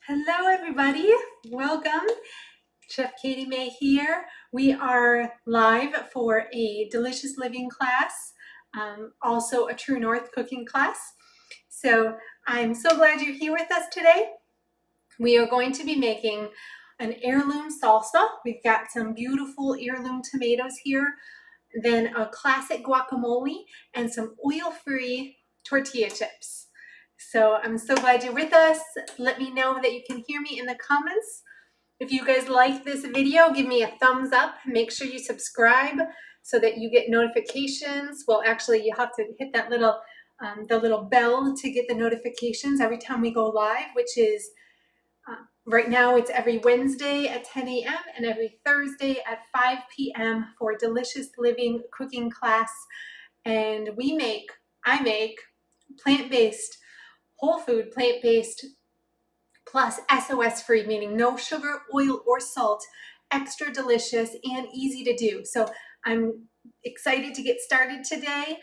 Hello everybody, welcome. Chef Katie May here. We are live for a delicious living class, also a True North cooking class. So I'm so glad you're here with us today. We are going to be making an heirloom salsa. We've got some beautiful heirloom tomatoes here, then a classic guacamole, and some oil-free tortilla chips. So I'm so glad you're with us. Let me know that you can hear me in the comments. If you guys like this video, give me a thumbs up. Make sure you subscribe so that you get notifications. Well, actually, you have to hit that the little bell to get the notifications every time we go live, which is right now it's every Wednesday at 10 a.m. and every Thursday at 5 p.m. for delicious living cooking class. And I make plant-based, whole food, plant-based, plus SOS free, meaning no sugar, oil, or salt, extra delicious and easy to do. So I'm excited to get started today.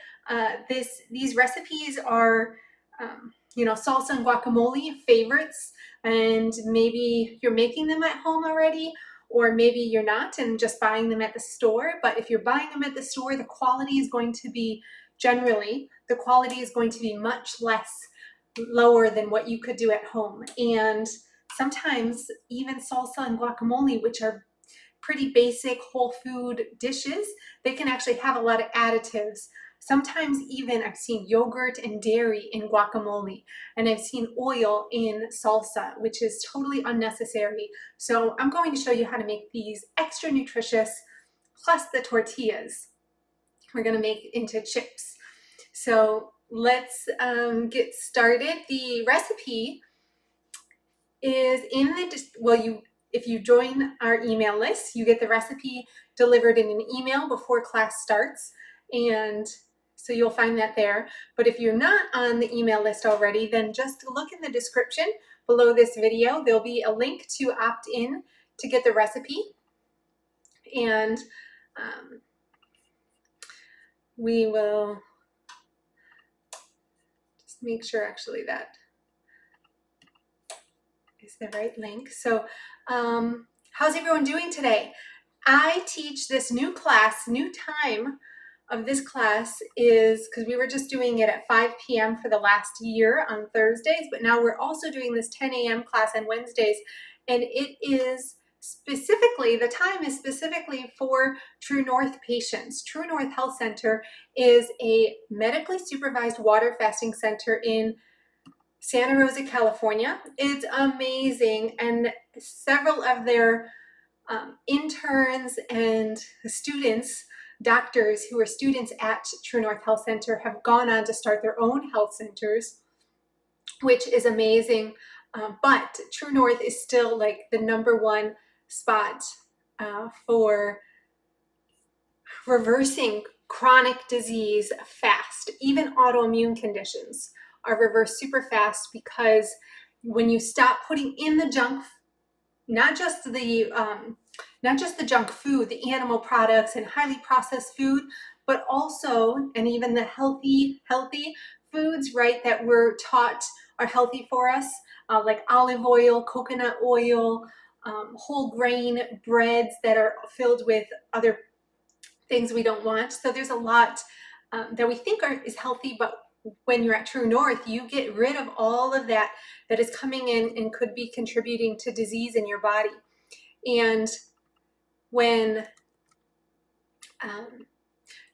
These recipes are, salsa and guacamole favorites, and maybe you're making them at home already, or maybe you're not and just buying them at the store. But if you're buying them at the store, the quality is going to be much less lower than what you could do at home. And sometimes even salsa and guacamole, which are pretty basic whole food dishes, they can actually have a lot of additives. Sometimes even I've seen yogurt and dairy in guacamole, and I've seen oil in salsa, which is totally unnecessary. So I'm going to show you how to make these extra nutritious, plus the tortillas we're going to make into chips. So let's get started. The recipe is in the, if you join our email list, you get the recipe delivered in an email before class starts, and so you'll find that there. But if you're not on the email list already, then just look in the description below this video. There'll be a link to opt in to get the recipe, and we will just make sure actually that is the right link. So how's everyone doing today? I teach this new class. New time of this class is, because we were just doing it at 5 p.m. for the last year on Thursdays, but now we're also doing this 10 a.m. class on Wednesdays, and the time is specifically for True North patients. True North Health Center is a medically supervised water fasting center in Santa Rosa, California. It's amazing, and several of their interns and students, doctors who are students at True North Health Center, have gone on to start their own health centers, which is amazing. But True North is still like the #1 spot for reversing chronic disease fast. Even autoimmune conditions are reversed super fast, because when you stop putting in the junk, not just the junk food, the animal products and highly processed food, but also, and even the healthy foods, right, that we're taught are healthy for us, like olive oil, coconut oil, whole grain breads that are filled with other things we don't want. So there's a lot that we think is healthy, but when you're at True North, you get rid of all of that is coming in and could be contributing to disease in your body. And when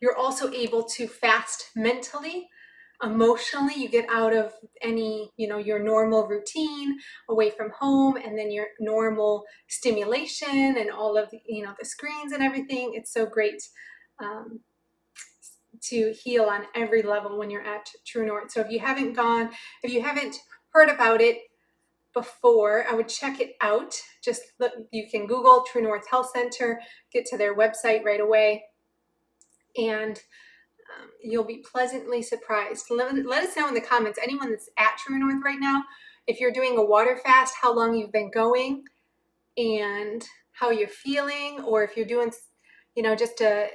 you're also able to fast mentally, emotionally, you get out of any, your normal routine away from home, and then your normal stimulation and all of the, the screens and everything. It's so great to heal on every level when you're at True North. So if you haven't heard about it before, I would check it out. Just look, you can Google True North Health Center, get to their website right away, and you'll be pleasantly surprised. Let us know in the comments, anyone that's at True North right now, if you're doing a water fast, how long you've been going and how you're feeling, or if you're doing, just a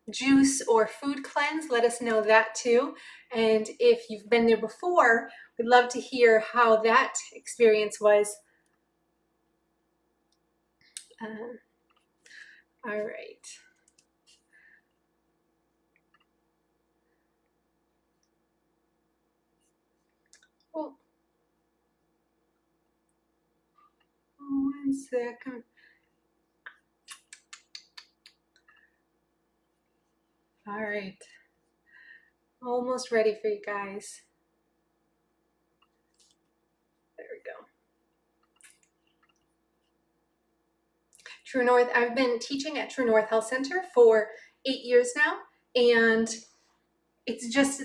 juice or food cleanse, let us know that too. And if you've been there before, we'd love to hear how that experience was. All right. Well, 1 second. All right. Almost ready for you guys. There we go. True North, I've been teaching at True North Health Center for 8 years now, and it's just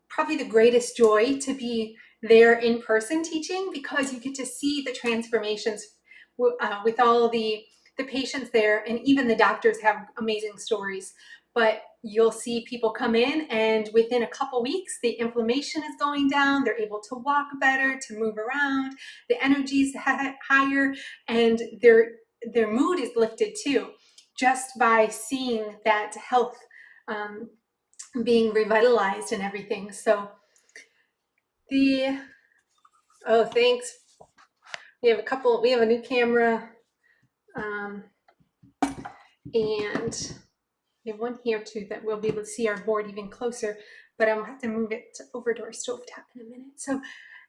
probably the greatest joy to be there in person teaching, because you get to see the transformations with all the patients there, and even the doctors have amazing stories. But you'll see people come in and within a couple weeks, the inflammation is going down. They're able to walk better, to move around. The energy is higher, and their mood is lifted too, just by seeing that health being revitalized and everything. So oh, thanks. We have a new camera, and we have one here too that we'll be able to see our board even closer, but I'll have to move it over to our stovetop in a minute. So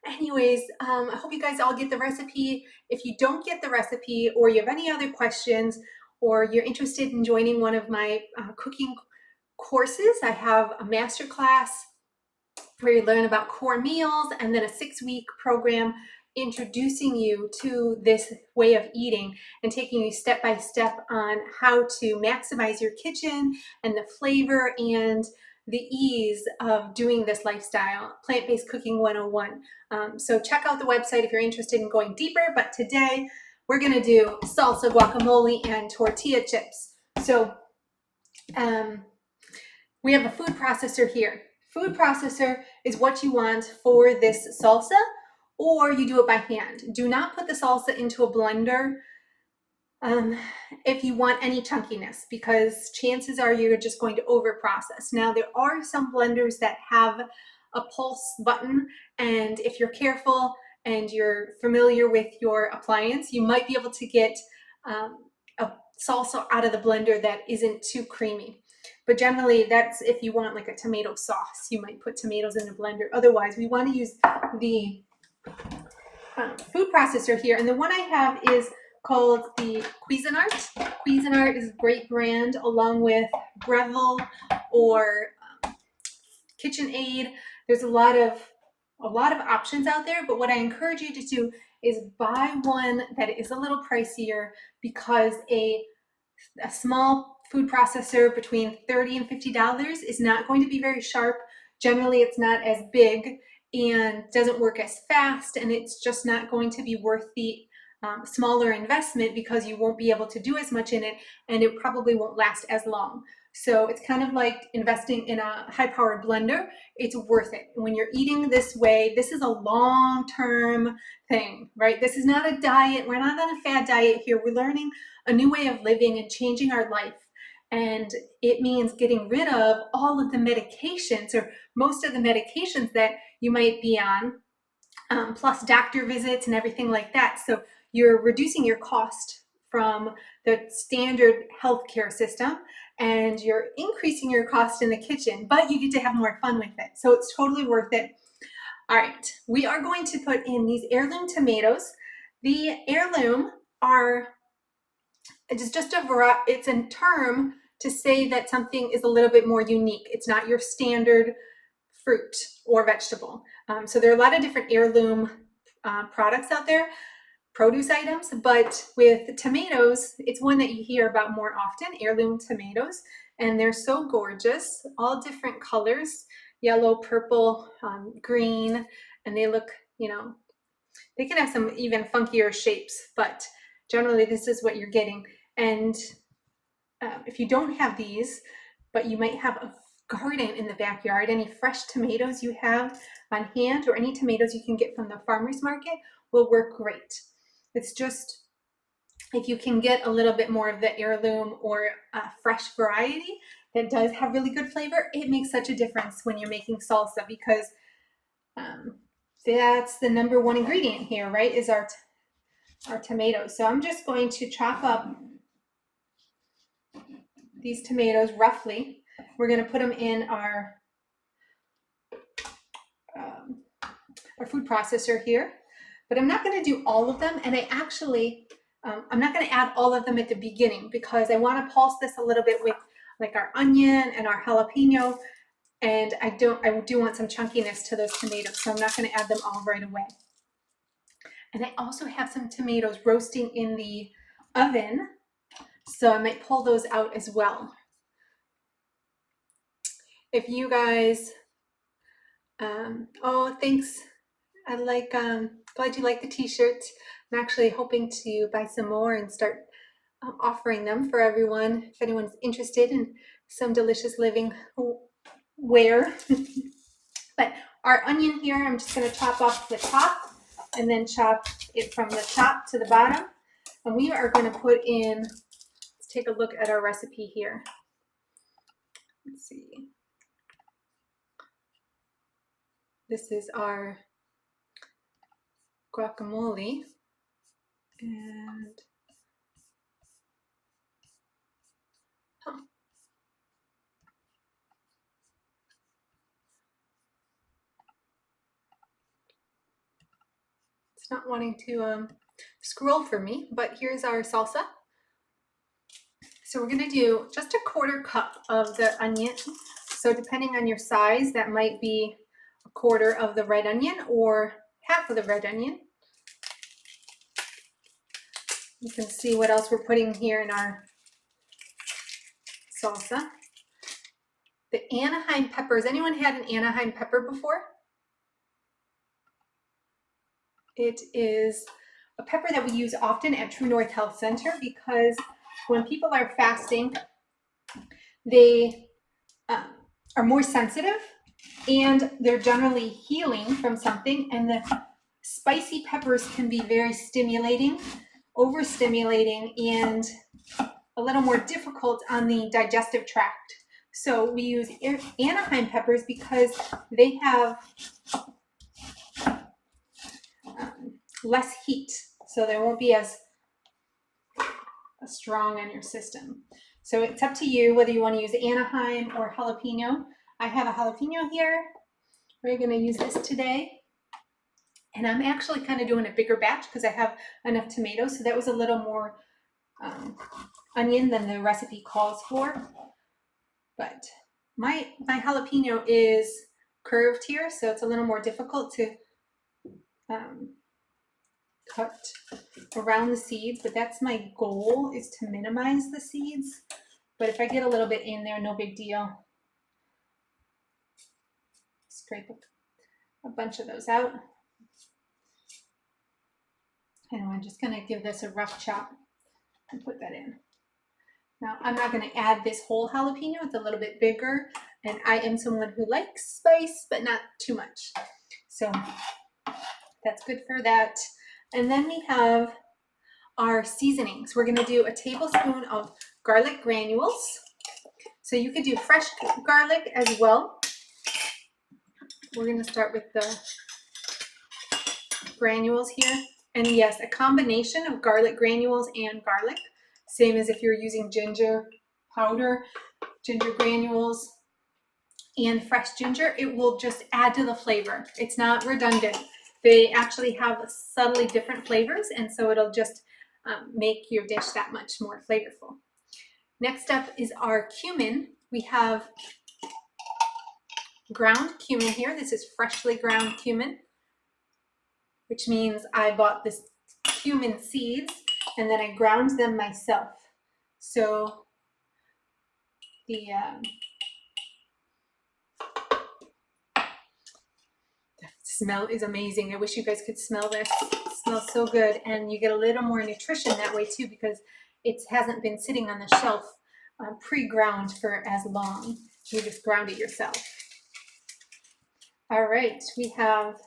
anyways, I hope you guys all get the recipe. If you don't get the recipe, or you have any other questions, or you're interested in joining one of my cooking courses, I have a masterclass where you learn about core meals, and then a 6-week program introducing you to this way of eating and taking you step by step on how to maximize your kitchen and the flavor and the ease of doing this lifestyle, plant-based cooking 101. So check out the website if you're interested in going deeper. But today we're going to do salsa, guacamole, and tortilla chips. So we have a food processor here. Food processor is what you want for this salsa, or you do it by hand. Do not put the salsa into a blender if you want any chunkiness, because chances are you're just going to over process. Now, there are some blenders that have a pulse button, and if you're careful and you're familiar with your appliance, you might be able to get a salsa out of the blender that isn't too creamy. But generally, that's if you want like a tomato sauce, you might put tomatoes in a blender. Otherwise, we want to use the food processor here. And the one I have is called the Cuisinart. Cuisinart is a great brand, along with Breville or KitchenAid. There's a lot of options out there, but what I encourage you to do is buy one that is a little pricier, because a small food processor between $30 and $50 is not going to be very sharp. Generally, it's not as big and doesn't work as fast, and it's just not going to be worth the smaller investment, because you won't be able to do as much in it, and it probably won't last as long. So it's kind of like investing in a high-powered blender. It's worth it. When you're eating this way, this is a long-term thing, right? This is not a diet. We're not on a fad diet here. We're learning a new way of living and changing our life. And it means getting rid of all of the medications, or most of the medications that you might be on, plus doctor visits and everything like that. So you're reducing your cost from the standard healthcare system, and you're increasing your cost in the kitchen, but you get to have more fun with it. So it's totally worth it. All right, we are going to put in these heirloom tomatoes. The heirloom are it's just it's a term to say that something is a little bit more unique. It's not your standard fruit or vegetable. So there are a lot of different heirloom products out there, produce items, but with tomatoes, it's one that you hear about more often, heirloom tomatoes, and they're so gorgeous, all different colors, yellow, purple, green, and they look, they can have some even funkier shapes, but generally this is what you're getting. And if you don't have these, but you might have a garden in the backyard, any fresh tomatoes you have on hand, or any tomatoes you can get from the farmer's market, will work great. It's just, if you can get a little bit more of the heirloom or fresh variety, that does have really good flavor. It makes such a difference when you're making salsa because that's the number one ingredient here, right, is our tomatoes. So I'm just going to chop up these tomatoes roughly. We're going to put them in our food processor here, but I'm not going to do all of them. And I actually, I'm not going to add all of them at the beginning because I want to pulse this a little bit with like our onion and our jalapeno. And I do want some chunkiness to those tomatoes, so I'm not going to add them all right away. And I also have some tomatoes roasting in the oven, so I might pull those out as well. If you guys, oh, thanks. I like, glad you like the t-shirt. I'm actually hoping to buy some more and start offering them for everyone if anyone's interested in some delicious living wear. But our onion here, I'm just going to chop off the top and then chop it from the top to the bottom. And we are going to put in, let's take a look at our recipe here. Let's see. This is our guacamole. And it's not wanting to scroll for me, but here's our salsa. So we're going to do just a 1/4 cup of the onion. So depending on your size, that might be a 1/4 of the red onion or half of the red onion. You can see what else we're putting here in our salsa. The Anaheim peppers. Anyone had an Anaheim pepper before? It is a pepper that we use often at True North Health Center because when people are fasting, they are more sensitive and they're generally healing from something, and the spicy peppers can be very stimulating, overstimulating, and a little more difficult on the digestive tract. So we use Anaheim peppers because they have less heat, so they won't be as strong on your system. So it's up to you whether you want to use Anaheim or jalapeno. I have a jalapeno here. We're going to use this today. And I'm actually kind of doing a bigger batch because I have enough tomatoes. So that was a little more onion than the recipe calls for. But my jalapeno is curved here, so it's a little more difficult to cut around the seeds, but that's my goal, is to minimize the seeds. But if I get a little bit in there, no big deal. Scrape a bunch of those out. And I'm just going to give this a rough chop and put that in. Now, I'm not going to add this whole jalapeno. It's a little bit bigger, and I am someone who likes spice, but not too much. So that's good for that. And then we have our seasonings. We're going to do a tablespoon of garlic granules. So you could do fresh garlic as well. We're going to start with the granules here. And yes, a combination of garlic granules and garlic. Same as if you're using ginger powder, ginger granules, and fresh ginger. It will just add to the flavor. It's not redundant. They actually have subtly different flavors, and so it'll just make your dish that much more flavorful. Next up is our cumin. We have ground cumin here. This is freshly ground cumin, which means I bought this cumin seeds and then I ground them myself. So the smell is amazing. I wish you guys could smell this. It smells so good, and you get a little more nutrition that way too because it hasn't been sitting on the shelf pre-ground for as long. You just ground it yourself. All right, we have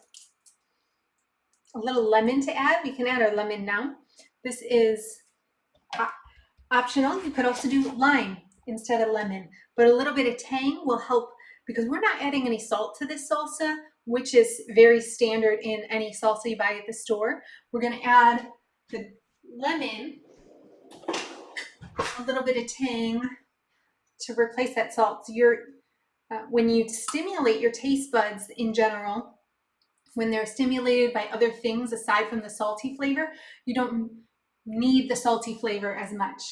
a little lemon to add. We can add our lemon now. This is optional. You could also do lime instead of lemon. But a little bit of tang will help because we're not adding any salt to this salsa, which is very standard in any salsa you buy at the store. We're going to add the lemon, a little bit of tang to replace that salt. So when you stimulate your taste buds in general, when they're stimulated by other things aside from the salty flavor, you don't need the salty flavor as much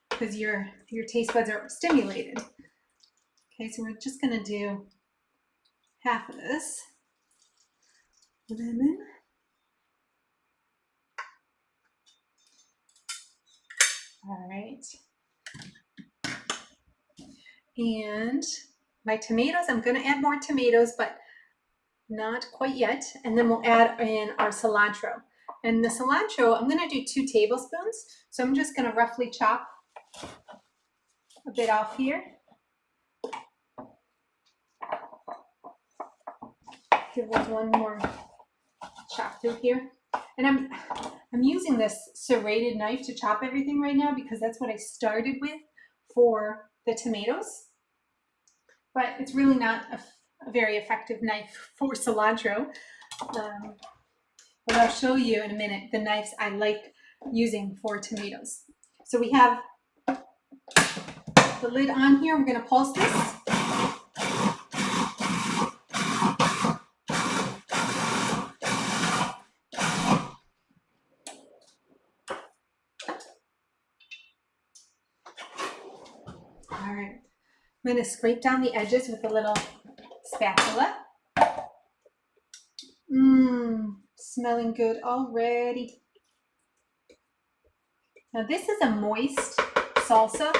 because your taste buds are stimulated. Okay, so we're just going to do half of this lemon. All right. And my tomatoes, I'm going to add more tomatoes, but not quite yet. And then we'll add in our cilantro. And the cilantro, I'm going to do 2 tablespoons. So I'm just going to roughly chop a bit off here. Give this one more chop through here. And I'm using this serrated knife to chop everything right now because that's what I started with for the tomatoes. But it's really not a very effective knife for cilantro. But I'll show you in a minute the knives I like using for tomatoes. So we have the lid on here. We're going to pulse this. All right, I'm going to scrape down the edges with a little spatula. Smelling good already. Now this is a moist salsa.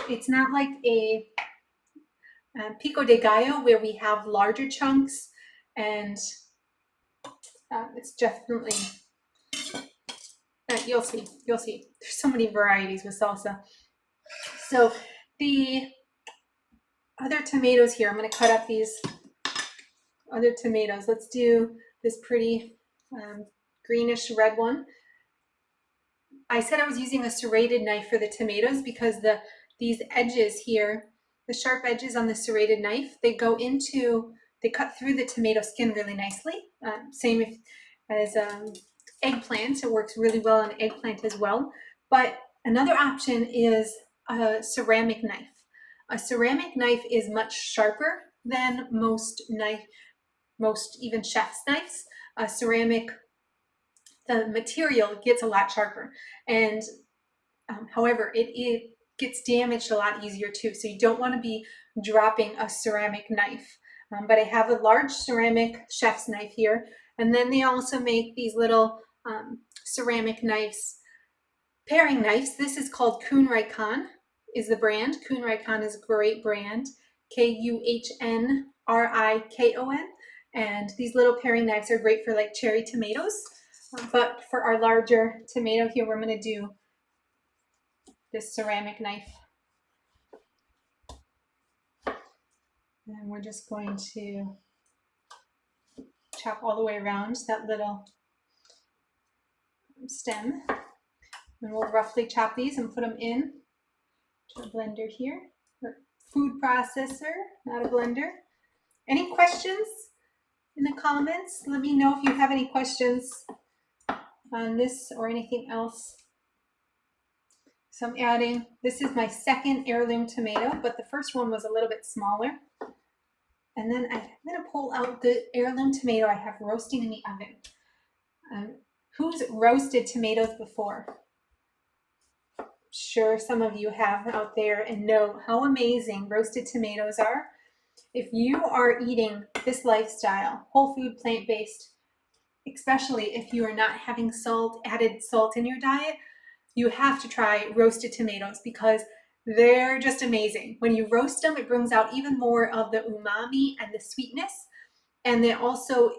It's not like a pico de gallo where we have larger chunks, and it's definitely, you'll see. There's so many varieties with salsa. So the other tomatoes here, I'm going to cut up these other tomatoes. Let's do this pretty greenish red one. I said I was using a serrated knife for the tomatoes because these edges here, the sharp edges on the serrated knife, they cut through the tomato skin really nicely. Same as eggplant. It works really well on eggplant as well. But another option is a ceramic knife. A ceramic knife is much sharper than most even chef's knives. A ceramic, the material gets a lot sharper, and however, it gets damaged a lot easier too. So you don't want to be dropping a ceramic knife. But I have a large ceramic chef's knife here, and then they also make these little ceramic knives, paring knives. This is called Cumin is the brand. Cumin is a great brand, Kuhnrikon, and these little paring knives are great for like cherry tomatoes. But for our larger tomato here, we're going to do this ceramic knife. And we're just going to chop all the way around that little stem. And we'll roughly chop these and put them in to a blender here, or food processor, not a blender. Any questions in the comments? Let me know if you have any questions on this or anything else. So I'm adding, this is my second heirloom tomato, but the first one was a little bit smaller. And then I'm going to pull out the heirloom tomato I have roasting in the oven. Who's roasted tomatoes before? Sure, some of you have out there and know how amazing roasted tomatoes are. If you are eating this lifestyle, whole food, plant-based, especially if you are not having added salt in your diet, you have to try roasted tomatoes because they're just amazing. When you roast them, it brings out even more of the umami and the sweetness, and then also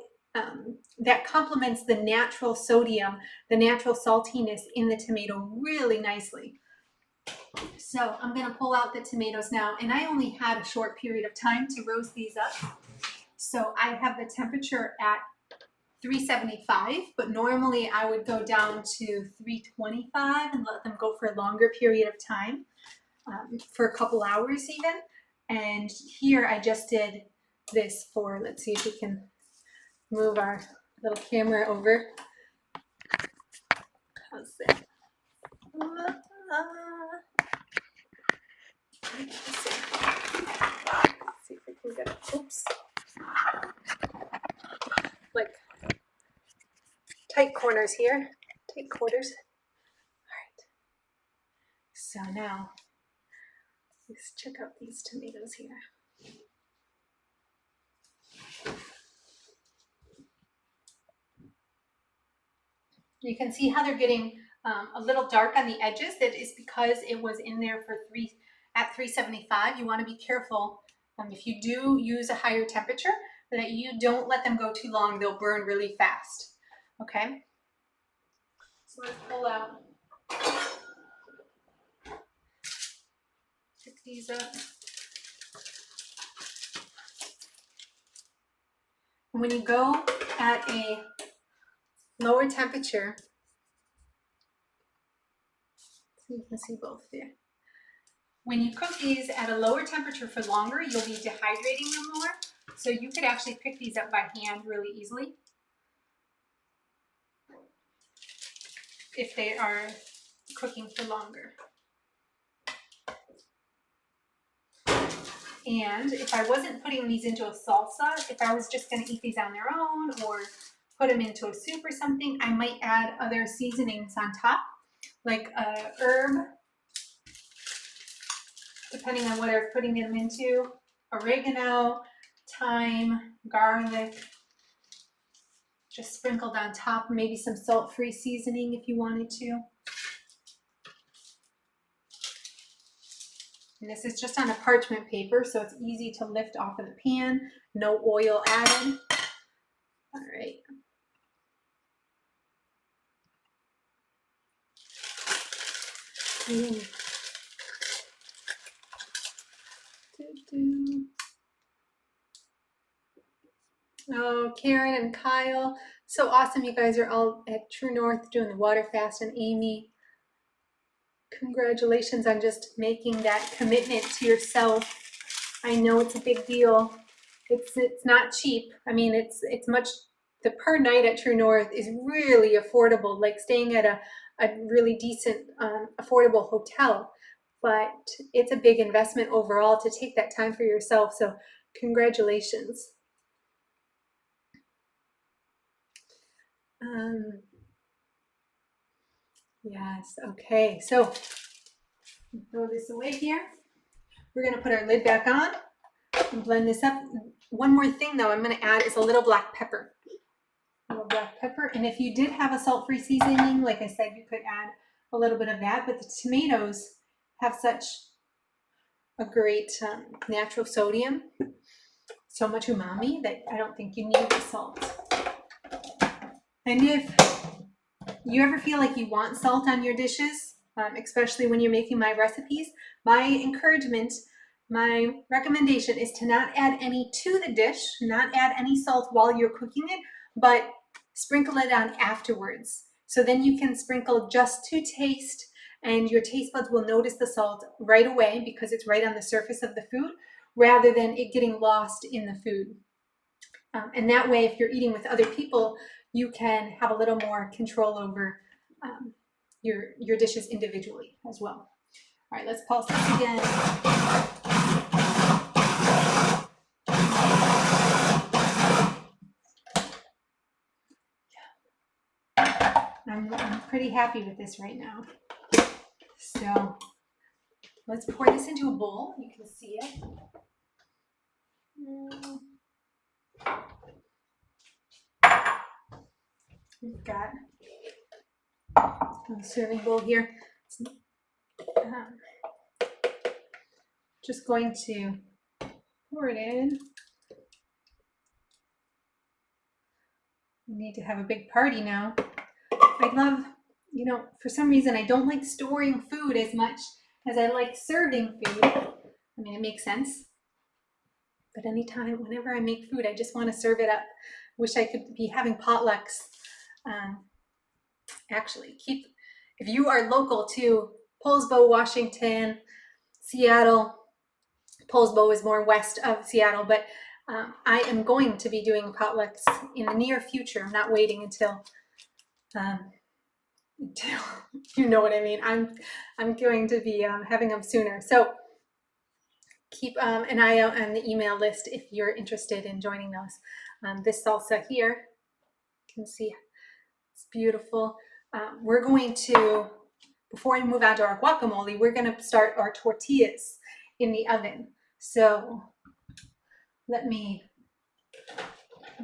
that complements the natural sodium, the natural saltiness in the tomato really nicely. So I'm going to pull out the tomatoes now, and I only had a short period of time to roast these up. So I have the temperature at 375, but normally I would go down to 325 and let them go for a longer period of time. for a couple hours even. And here I just did this for, let's see if we can move our little camera over. How's that? Let's see if we can get it. Oops. Like tight corners here. Tight quarters. All right. So now let's check out these tomatoes here. You can see how they're getting a little dark on the edges. That is because it was in there for 375. You want to be careful if you do use a higher temperature that you don't let them go too long. They'll burn really fast. Okay. So let's pull out. Pick these up. And when you go at a lower temperature, so you can see both there. When you cook these at a lower temperature for longer, you'll be dehydrating them more. So you could actually pick these up by hand really easily if they are cooking for longer. And if I wasn't putting these into a salsa, if I was just going to eat these on their own or put them into a soup or something, I might add other seasonings on top, like a herb, depending on what I'm putting them into, oregano, thyme, garlic, just sprinkled on top, maybe some salt-free seasoning if you wanted to. And this is just on a parchment paper, so it's easy to lift off of the pan, no oil added. All right. Oh, Karen and Kyle, so awesome. You guys are all at True North doing the water fast, and Amy, congratulations on just making that commitment to yourself. I know it's a big deal. It's not cheap. I mean, it's much, the per night at True North is really affordable, like staying at a really decent, affordable hotel. But it's a big investment overall to take that time for yourself. So congratulations. Yes, okay. So throw this away here. We're going to put our lid back on and blend this up. One more thing though I'm going to add is a little black pepper. A little black pepper. And if you did have a salt-free seasoning, like I said, you could add a little bit of that. But the tomatoes have such a great natural sodium, so much umami, that I don't think you need the salt. And if you ever feel like you want salt on your dishes, especially when you're making my recipes, my encouragement, my recommendation is to not add any to the dish, not add any salt while you're cooking it, but sprinkle it on afterwards. So then you can sprinkle just to taste, and your taste buds will notice the salt right away because it's right on the surface of the food, rather than it getting lost in the food. And that way, if you're eating with other people, you can have a little more control over your dishes individually as well. All right, let's pulse this again. I'm pretty happy with this right now. So let's pour this into a bowl. You can see it. We've got a serving bowl here. Just going to pour it in. We need to have a big party now. I love, you know, for some reason I don't like storing food as much as I like serving food. I mean, it makes sense. But anytime, whenever I make food, I just want to serve it up. Wish I could be having potlucks. Actually, if you are local to Poulsbo, Washington, Seattle. Poulsbo is more west of Seattle, but I am going to be doing potlucks in the near future. I'm not waiting until you know what I mean. I'm going to be having them sooner. So keep an eye out on the email list if you're interested in joining those. This salsa here, you can see it's beautiful. We're going to, before we move on to our guacamole, we're going to start our tortillas in the oven. So I'm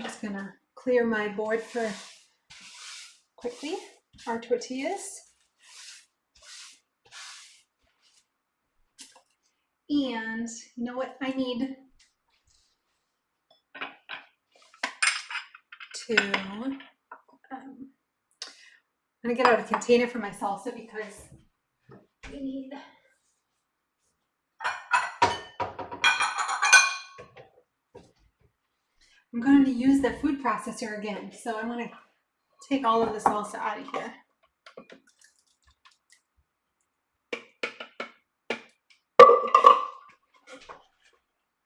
just going to clear my board for quickly our tortillas. And you know what I need to, I'm going to get out a container for my salsa because we need, I'm going to use the food processor again. So I want to take all of the salsa out of here.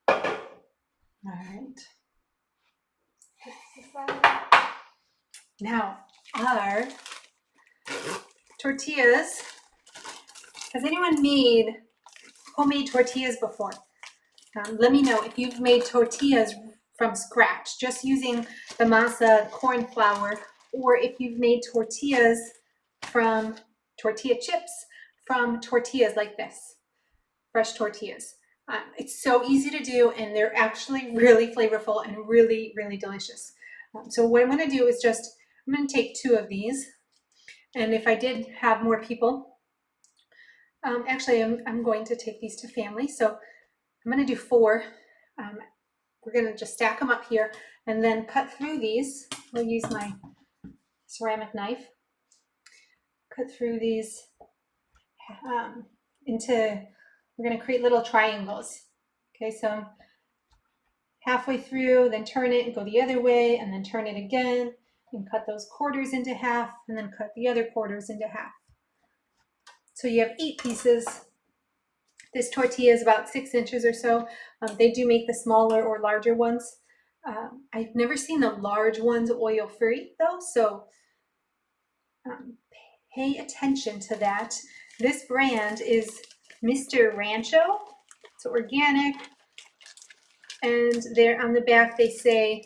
All right. Now, our tortillas. Has anyone made homemade tortillas before? Let me know if you've made tortillas from scratch, just using the masa corn flour, or if you've made tortillas from tortilla chips from tortillas like this, fresh tortillas. It's so easy to do, and they're actually really flavorful and really, really delicious. So what I'm going to do is I'm going to take 2 of these, and if I did have more people, actually I'm going to take these to family, so I'm going to do 4. We're going to just stack them up here and then cut through these. We'll use my ceramic knife. Cut through these we're going to create little triangles. Okay, so halfway through, then turn it and go the other way, and then turn it again, and cut those quarters into half, and then cut the other quarters into half. So you have 8 pieces. This tortilla is about 6 inches or so. They do make the smaller or larger ones. I've never seen the large ones oil-free though, so pay attention to that. This brand is Mr. Rancho. It's organic, and there on the back they say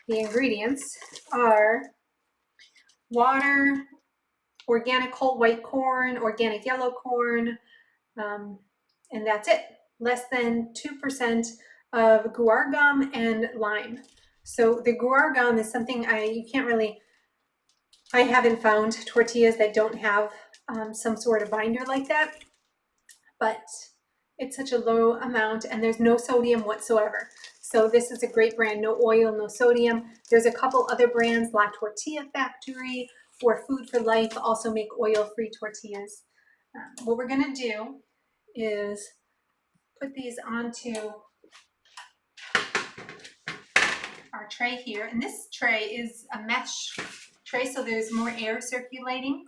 the ingredients are water, organic whole white corn, organic yellow corn, and that's it. Less than 2% of guar gum and lime. So the guar gum is something I haven't found tortillas that don't have some sort of binder like that, but it's such a low amount and there's no sodium whatsoever. So this is a great brand, no oil, no sodium. There's a couple other brands, La Tortilla Factory or Food for Life, also make oil-free tortillas. What we're gonna do is put these onto our tray here. And this tray is a mesh tray, so there's more air circulating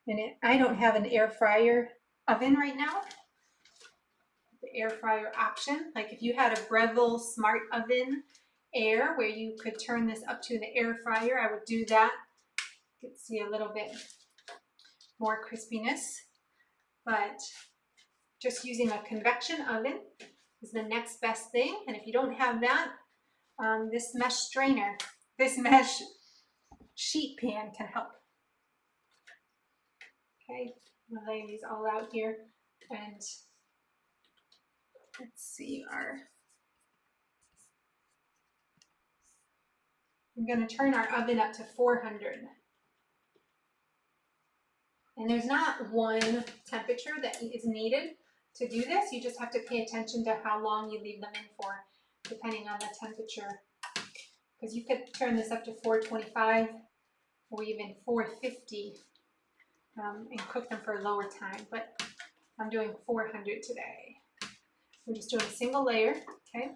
in it. I don't have an air fryer oven right now. The air fryer option, like if you had a Breville Smart Oven Air where you could turn this up to the air fryer, I would do that. You can see a little bit more crispiness, but just using a convection oven is the next best thing. And if you don't have that, this mesh strainer, this mesh sheet pan can help. Okay, I'll lay these all out here, and let's see I'm going to turn our oven up to 400. And there's not one temperature that is needed to do this. You just have to pay attention to how long you leave them in for, depending on the temperature. Because you could turn this up to 425 or even 450 and cook them for a lower time. But I'm doing 400 today. We're just doing a single layer, okay?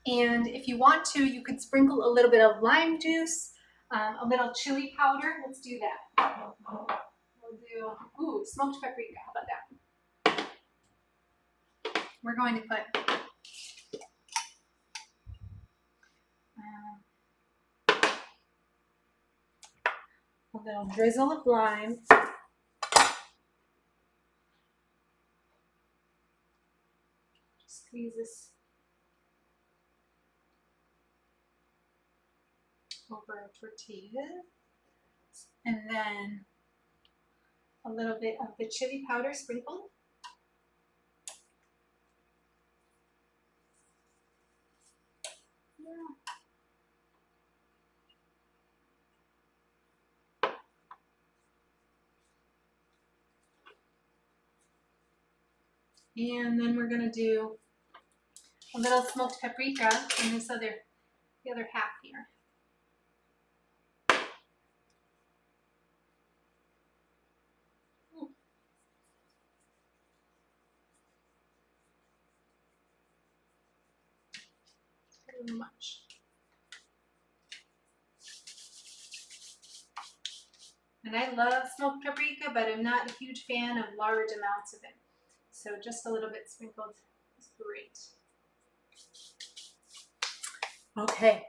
And if you want to, you could sprinkle a little bit of lime juice, a little chili powder. Let's do that. We'll do, smoked paprika. How about that? we're going to put a little drizzle of lime. Squeeze this over a tortilla. And then a little bit of the chili powder sprinkled. And then we're going to do a little smoked paprika in this the other half here. A little much. And I love smoked paprika, but I'm not a huge fan of large amounts of it. So just a little bit sprinkled is great. Okay,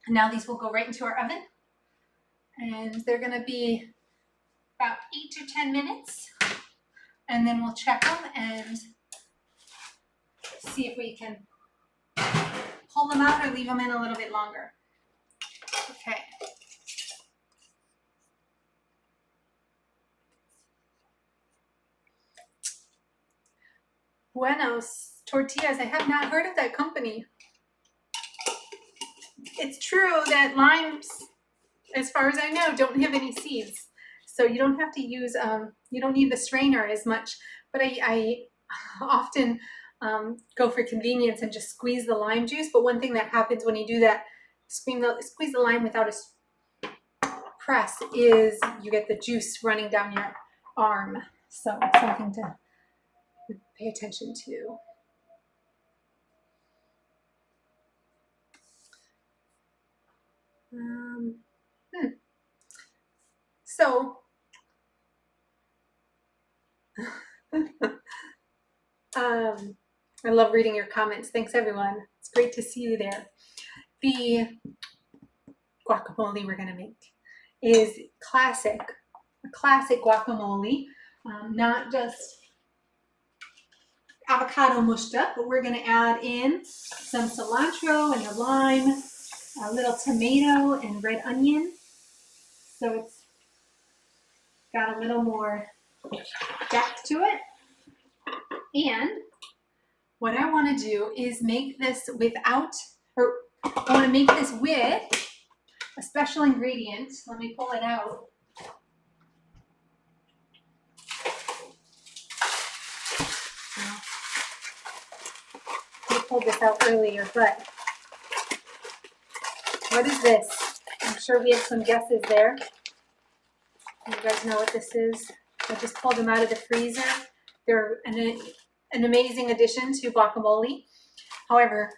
now these will go right into our oven. And they're going to be about 8 to 10 minutes. And then we'll check them and see if we can pull them out or leave them in a little bit longer. Okay. Buenos Tortillas. I have not heard of that company. It's true that limes, as far as I know, don't have any seeds. So you don't have to use, you don't need the strainer as much. But I often go for convenience and just squeeze the lime juice. But one thing that happens when you do that, squeeze the lime without a press, is you get the juice running down your arm. So it's something to pay attention to. So I love reading your comments. Thanks, everyone. It's great to see you there. The guacamole we're going to make is a classic guacamole, not just avocado mushed up, but we're going to add in some cilantro and the lime, a little tomato and red onion. So it's got a little more depth to it. And what I want to do is make this I want to make this with a special ingredient. Let me pull it out. I pulled this out earlier, but what is this? I'm sure we have some guesses there. You guys know what this is? I just pulled them out of the freezer. They're an amazing addition to guacamole. However,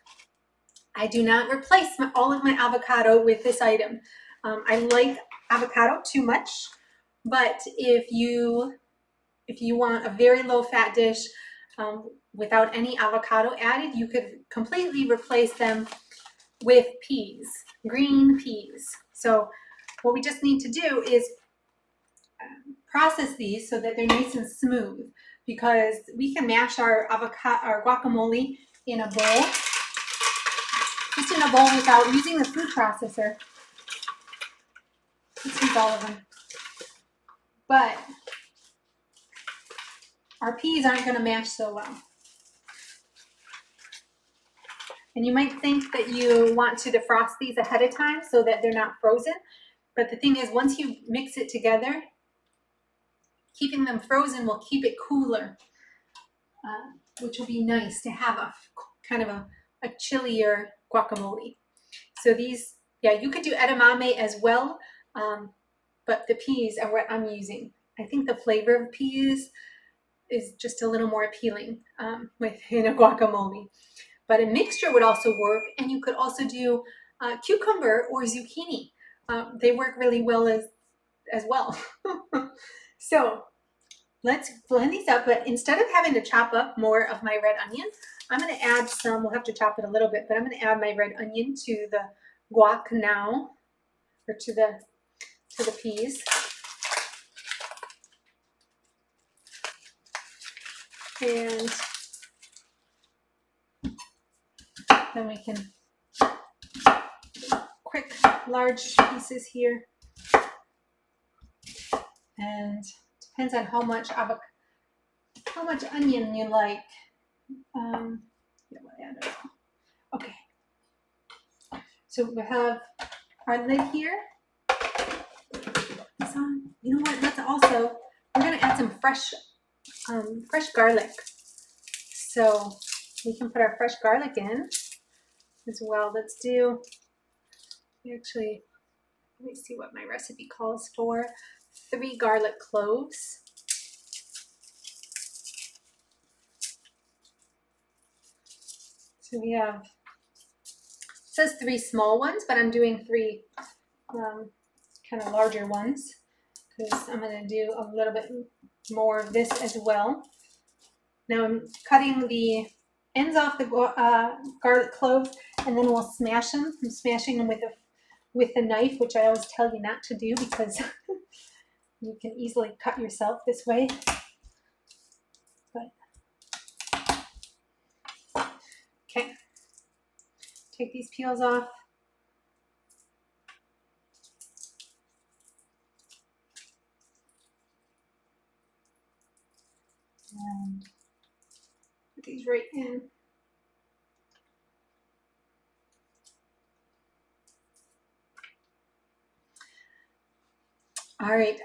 I do not replace all of my avocado with this item. I like avocado too much, but if you want a very low fat dish without any avocado added, you could completely replace them with peas, green peas. So what we just need to do is process these so that they're nice and smooth, because we can mash our guacamole in a bowl, just in a bowl without using the food processor. Let's use all of them. But our peas aren't going to mash so well. And you might think that you want to defrost these ahead of time so that they're not frozen. But the thing is, once you mix it together, keeping them frozen will keep it cooler, which will be nice to have a kind of a chillier guacamole. So these, yeah, you could do edamame as well, but the peas are what I'm using. I think the flavor of peas is just a little more appealing in a guacamole. But a mixture would also work, and you could also do cucumber or zucchini. They work really well as well. So let's blend these up, but instead of having to chop up more of my red onion, I'm going to add some, we'll have to chop it a little bit, but I'm going to add my red onion to the guac now, or to the peas. And then we can quick large pieces here. And depends on how much onion you like. Yeah, we'll add it all. Okay. So we have our lid here. You know what? Let's also, we're going to add some fresh garlic. So we can put our fresh garlic in as well. Let's do, actually, let me see what my recipe calls for. 3 garlic cloves. So we have, it says 3 small ones, but I'm doing 3 kind of larger ones because I'm going to do a little bit more of this as well. Now I'm cutting the ends off the garlic cloves, and then we'll smash them. I'm smashing them with a knife, which I always tell you not to do because you can easily cut yourself this way. But okay, take these peels off. And put these right in. All right,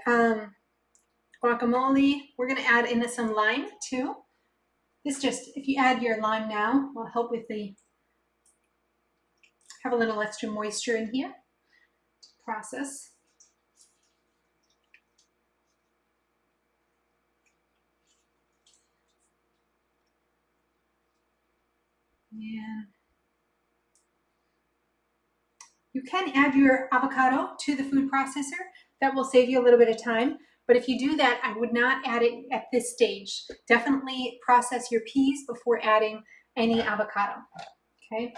guacamole, we're gonna add in some lime too. This just, if you add your lime now, will help with have a little extra moisture in here to process. And you can add your avocado to the food processor. That will save you a little bit of time. But if you do that, I would not add it at this stage. Definitely process your peas before adding any avocado. Okay.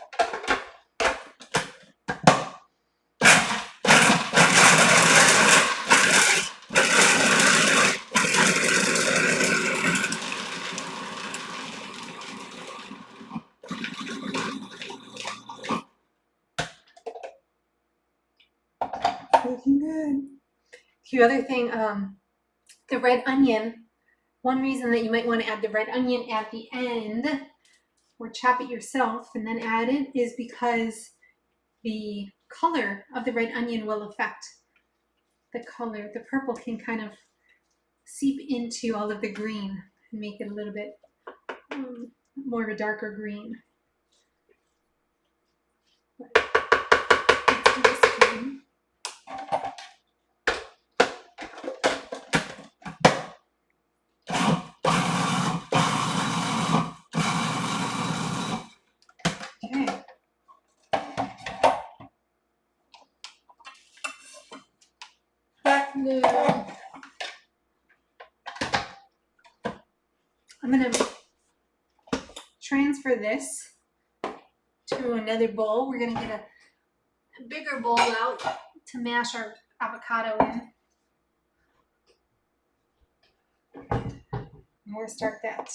Looking good. The other thing, the red onion, one reason that you might want to add the red onion at the end or chop it yourself and then add it is because the color of the red onion will affect the color. The purple can kind of seep into all of the green and make it a little bit more of a darker green. But let's do this green. Okay. I'm going to transfer this to another bowl. We're going to get a bigger bowl out to mash our avocado in. And we'll start that.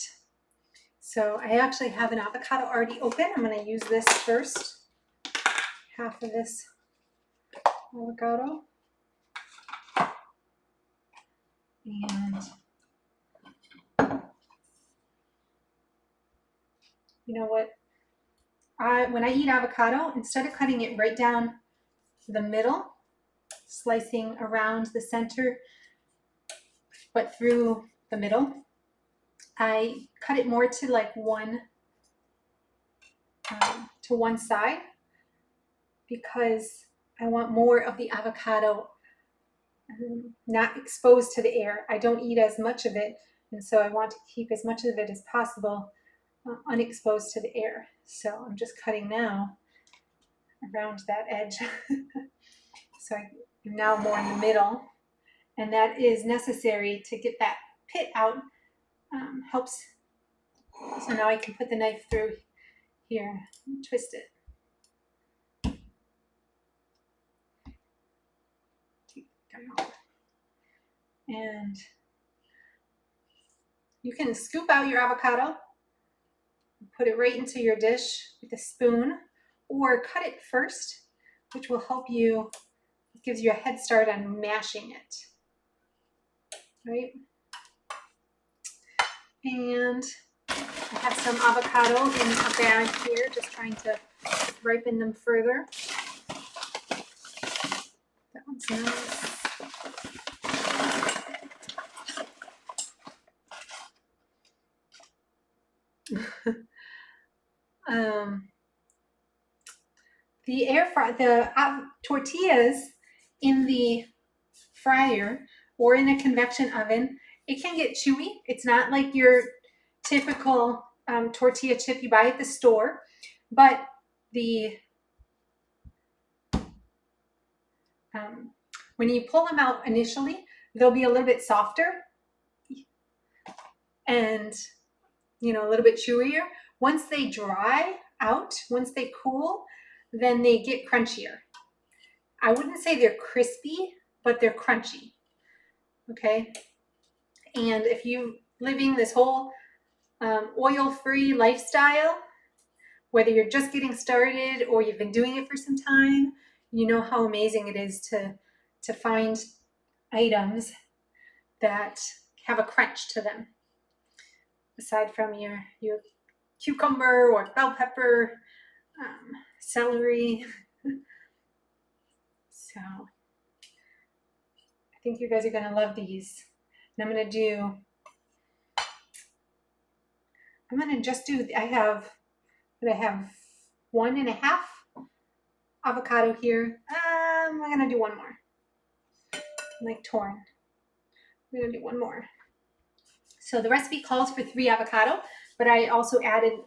So I actually have an avocado already open. I'm going to use this first. Half of this avocado. And you know what? When I eat avocado, instead of cutting it right down the middle, slicing around the center, but through the middle, I cut it more to like one side because I want more of the avocado not exposed to the air. I don't eat as much of it, and so I want to keep as much of it as possible unexposed to the air. So I'm just cutting now around that edge. So I'm now more in the middle, and that is necessary to get that pit out helps. So now I can put the knife through here and twist it. And you can scoop out your avocado, put it right into your dish with a spoon, or cut it first, which will help you, it gives you a head start on mashing it, right? And I have some avocado in a bag here, just trying to ripen them further. That one's nice. The tortillas in the fryer or in a convection oven, it can get chewy. It's not like your typical tortilla chip you buy at the store, but when you pull them out initially, they'll be a little bit softer and a little bit chewier. Once they dry out, once they cool, then they get crunchier. I wouldn't say they're crispy, but they're crunchy. Okay. And if you're living this whole oil-free lifestyle, whether you're just getting started or you've been doing it for some time, you know how amazing it is to find items that have a crunch to them, aside from your cucumber or bell pepper, celery. So I think you guys are going to love these. And I have 1.5 avocado here. I'm going to do one more. Like torn. I'm going to do one more. So the recipe calls for 3 avocado, but I also am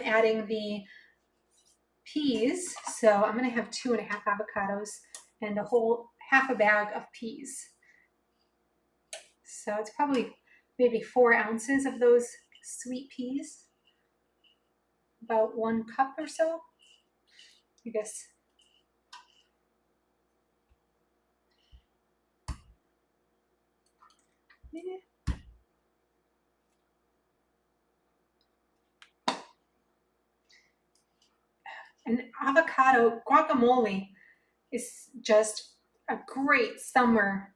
adding the peas. So I'm going to have 2.5 avocados and a whole half a bag of peas. So it's probably maybe 4 ounces of those sweet peas. About 1 cup or so, I guess. Yeah. And avocado guacamole is just a great summer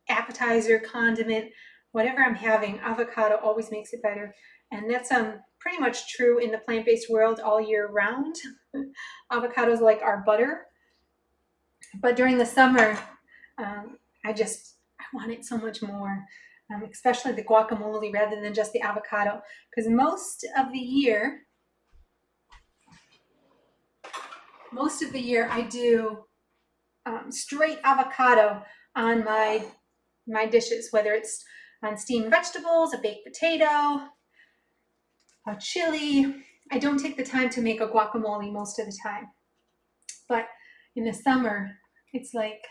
appetizer, condiment, whatever I'm having. Avocado always makes it better, and that's pretty much true in the plant-based world all year round. Avocados like our butter, but during the summer, I want it so much more, especially the guacamole rather than just the avocado, because most of the year I do straight avocado on my dishes, whether it's on steamed vegetables, a baked potato, a chili. I don't take the time to make a guacamole most of the time, but in the summer, it's like,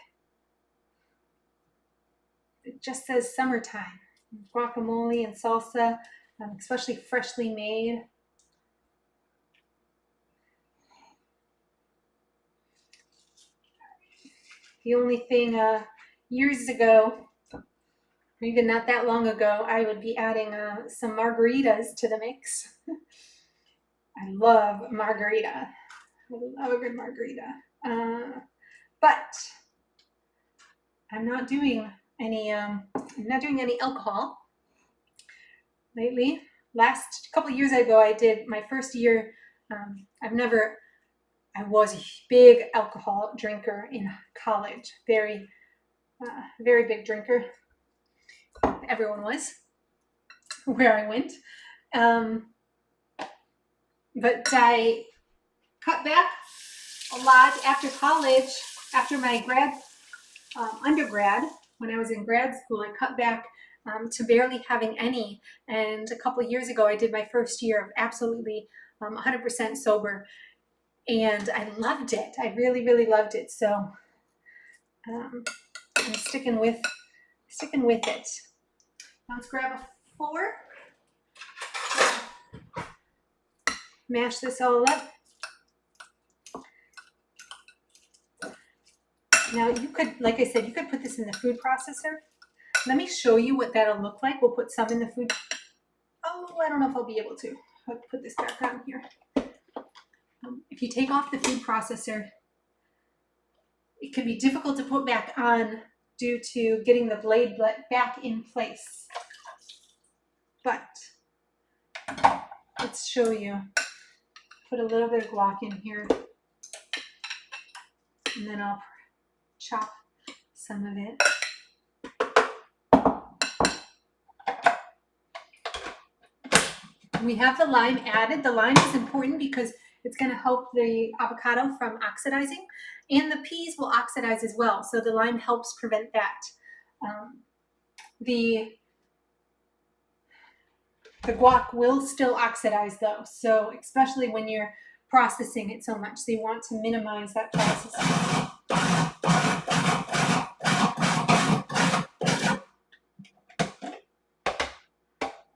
it just says summertime. Guacamole and salsa, especially freshly made. The only thing years ago, or even not that long ago, I would be adding some margaritas to the mix. I love margarita. I love a good margarita. But I'm not doing any alcohol lately. Last couple of years ago, I did my first year. I was a big alcohol drinker in college. Very, very big drinker. Everyone was where I went. But I cut back a lot after college, after my undergrad. When I was in grad school, I cut back to barely having any. And a couple of years ago, I did my first year of absolutely 100% sober. And I loved it. I really, really loved it. So I'm sticking with it. Let's grab a fork. Mash this all up. Now you could, like I said, you could put this in the food processor. Let me show you what that'll look like. We'll put some in the food. Oh, I don't know if I'll be able to. I'll put this back on here. If you take off the food processor, it can be difficult to put back on due to getting the blade back in place. But let's show you. Put a little bit of guac in here, and then I'll chop some of it. We have the lime added. The lime is important because it's going to help the avocado from oxidizing, and the peas will oxidize as well. So the lime helps prevent that. The guac will still oxidize though, so especially when you're processing it so much. So you want to minimize that process.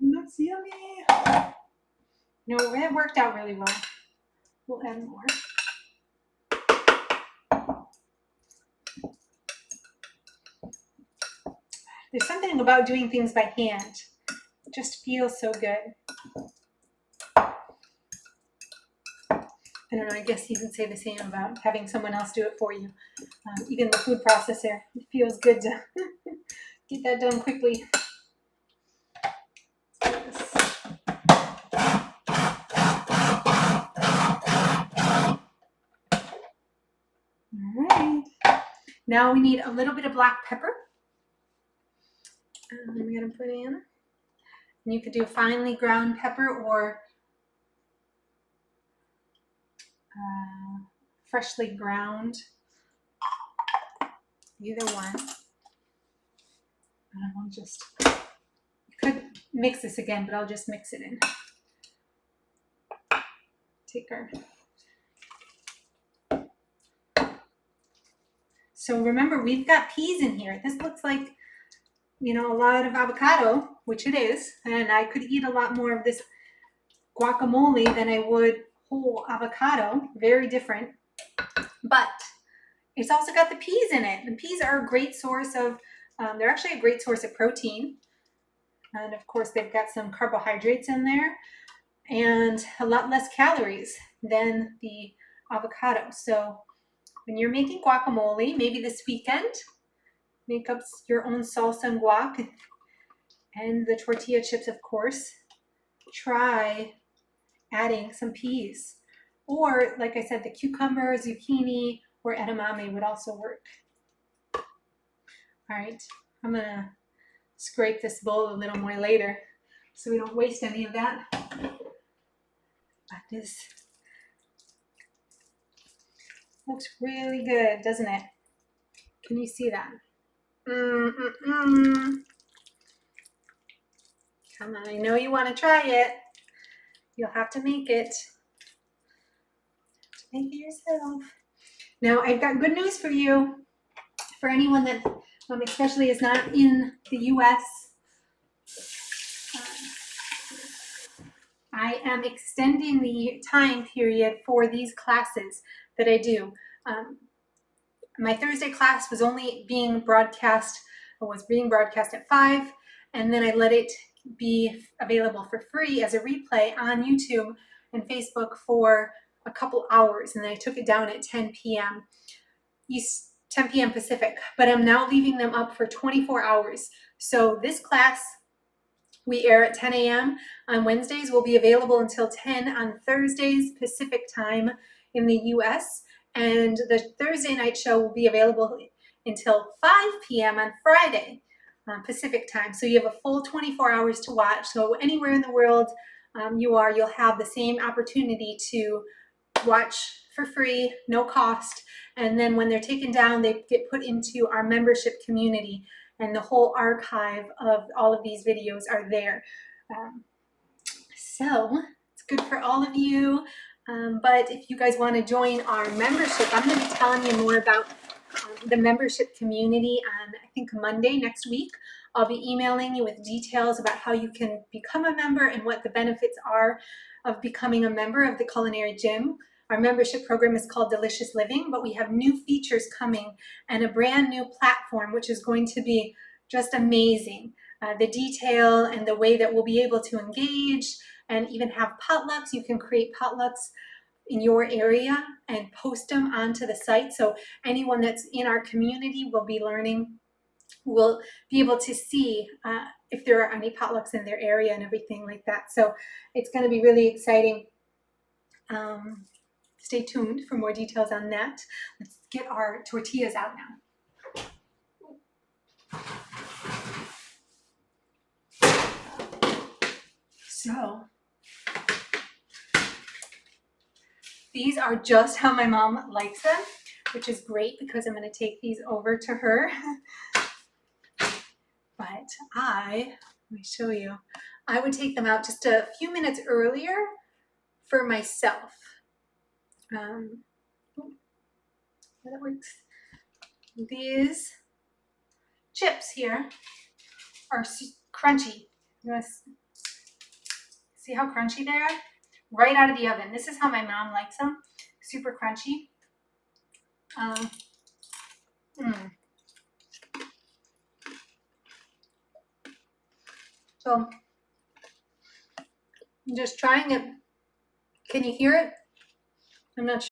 That's yummy. No, it worked out really well. We'll add more. There's something about doing things by hand. It just feels so good. I don't know, I guess you can say the same about having someone else do it for you. Even the food processor, it feels good to get that done quickly. All right. Now we need a little bit of black pepper. I'm going to put in. And you could do finely ground pepper or freshly ground. Either one. I'll just, you could mix this again, but I'll just mix it in. Take our. So remember, we've got peas in here. This looks like, you know, a lot of avocado, which it is, and I could eat a lot more of this guacamole than I would whole avocado. Very different, but it's also got the peas in it. And peas are a great source of, they're actually a great source of protein. And of course, they've got some carbohydrates in there and a lot less calories than the avocado. So when you're making guacamole, maybe this weekend, make up your own salsa and guac and the tortilla chips, of course. Try adding some peas. Or, like I said, the cucumber, zucchini, or edamame would also work. All right, I'm going to scrape this bowl a little more later so we don't waste any of that. But this looks really good, doesn't it? Can you see that? Come on, I know you want to try it. You'll have to make it. Make it yourself. Now, I've got good news for you. For anyone that especially is not in the U.S., I am extending the time period for these classes that I do. My Thursday class was being broadcast at 5, and then I let it be available for free as a replay on YouTube and Facebook for a couple hours, and then I took it down at 10 p.m. 10 p.m. Pacific, but I'm now leaving them up for 24 hours. So this class, we air at 10 a.m. on Wednesdays, will be available until 10 on Thursdays Pacific time in the U.S., and the Thursday night show will be available until 5 p.m. on Friday Pacific time. So you have a full 24 hours to watch. So anywhere in the world you'll have the same opportunity to watch for free, no cost. And then when they're taken down, they get put into our membership community, and the whole archive of all of these videos are there. So it's good for all of you. But if you guys want to join our membership, I'm going to be telling you more about the membership community on, I think, Monday next week. I'll be emailing you with details about how you can become a member and what the benefits are of becoming a member of the Culinary Gym. Our membership program is called Delicious Living, but we have new features coming and a brand new platform, which is going to be just amazing. The detail and the way that we'll be able to engage and even have potlucks. You can create potlucks in your area and post them onto the site. So anyone that's in our community will be learning, will be able to see if there are any potlucks in their area and everything like that. So it's going to be really exciting. Stay tuned for more details on that. Let's get our tortillas out now. So these are just how my mom likes them, which is great because I'm going to take these over to her. But let me show you, I would take them out just a few minutes earlier for myself. That works. These chips here are crunchy. You want to see how crunchy they are? Right out of the oven. This is how my mom likes them. Super crunchy. So I'm just trying it. Can you hear it? I'm not